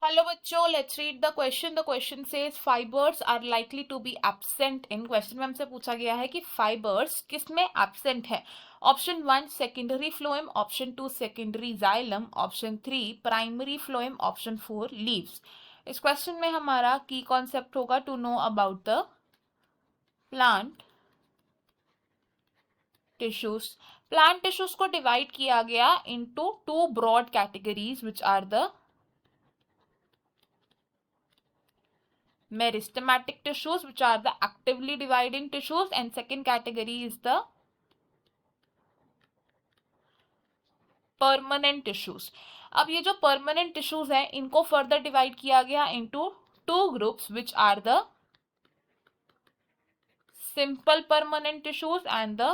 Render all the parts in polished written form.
Hello बच्चों, let's read the question. The question says fibres are likely to be absent in. Question में हमसे पूछा गया है कि फाइबर्स किसमें एब्सेंट है. Option 1 secondary phloem, option 2 secondary xylem, option 3 primary phloem, option 4 leaves. इस क्वेश्चन में हमारा की कॉन्सेप्ट होगा to know about the plant tissues. Plant tissues को डिवाइड किया गया into two broad categories which are the meristematic tissues, which are the actively dividing tissues, and second category is the permanent tissues. अब ये जो permanent tissues हैं इनको further divide किया गया into two groups which are the simple permanent tissues and the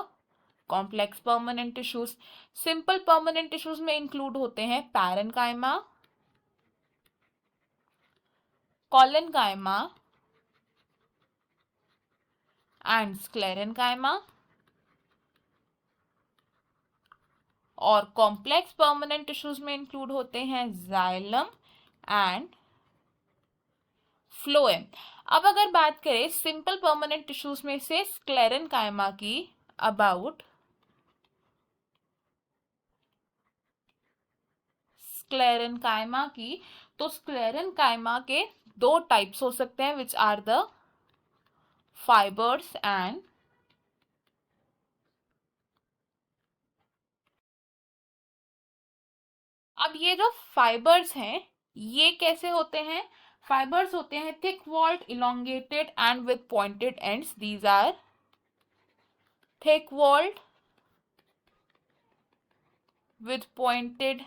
complex permanent tissues. Simple permanent tissues में include होते हैं parenchyma, collenchyma and sclerenchyma. और कॉम्प्लेक्स परमानेंट टिश्यूज में इंक्लूड होते हैं जाइलम एंड फ्लोएम. अब अगर बात करें सिंपल परमानेंट टिश्यूज में से स्क्लेरेनकाइमा की अबाउट स्क्लेरेनकाइमा की, तो स्क्लेरेनकाइमा के दो टाइप्स हो सकते हैं which are the fibres and अब ये जो फाइबर्स हैं ये कैसे होते हैं. फाइबर्स होते हैं thick walled, elongated and with pointed ends. These are thick walled with pointed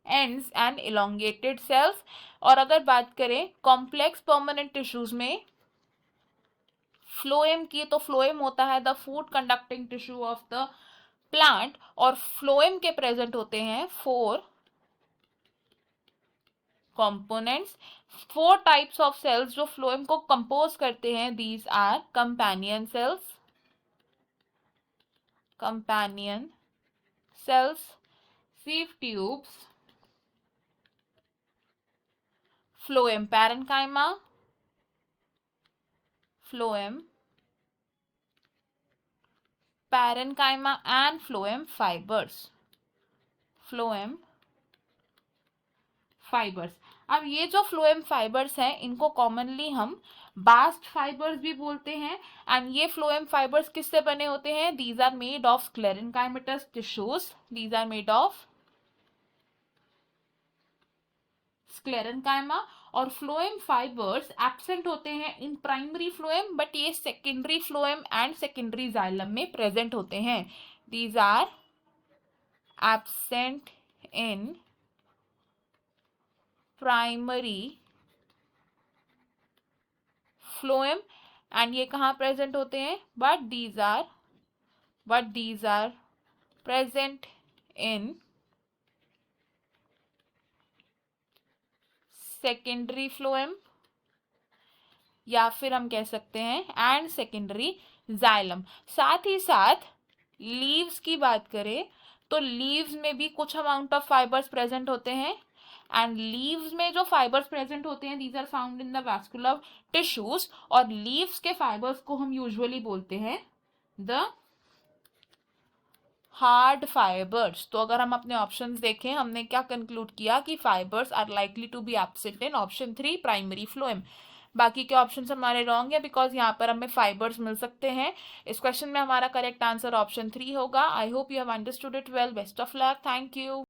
ends and elongated cells. और अगर बात करें कॉम्प्लेक्स परमानेंट टिश्यूज में फ्लोएम की, तो फ्लोएम होता है the food conducting tissue of the plant, और फ्लोएम के प्रेजेंट होते हैं 4 कंपोनेंट्स, 4 टाइप्स ऑफ सेल्स जो फ्लोएम को कंपोज करते हैं. These are companion cells, sieve tubes, phloem parenchyma, phloem parenchyma and phloem fibers. अब ये जो फ्लोएम फाइबर्स हैं इनको कॉमनली हम बास्ट फाइबर्स भी बोलते हैं. एंड ये फ्लोएम फाइबर्स किससे बने होते हैं. These are made of sclerenchymatous tissues. These are made of sclerenchyma. और फ्लोएम फाइबर्स एब्सेंट होते हैं इन प्राइमरी फ्लोएम, बट ये secondary phloem and secondary xylem में प्रेजेंट होते हैं. These are absent in primary phloem and ये कहाँ present होते हैं, but these are present in secondary phloem, या फिर हम कह सकते हैं एंड सेकेंडरी जाइलम. साथ ही साथ लीव्स की बात करें तो लीव्स में भी कुछ अमाउंट ऑफ फाइबर्स प्रेजेंट होते हैं. एंड लीव्स में जो फाइबर्स प्रेजेंट होते हैं these are found in the vascular tissues. और लीव्स के फाइबर्स को हम यूजुअली बोलते हैं द हार्ड फाइबर्स. तो अगर हम अपने ऑप्शंस देखें हमने क्या कंक्लूड किया कि fibres are likely to be absent in option 3 primary phloem. बाकी के ऑप्शंस हमारे रॉन्ग है बिकॉज यहाँ पर हमें फाइबर्स मिल सकते हैं. इस क्वेश्चन में हमारा करेक्ट आंसर ऑप्शन 3 होगा. I hope you have understood it well. Best of luck. Thank you.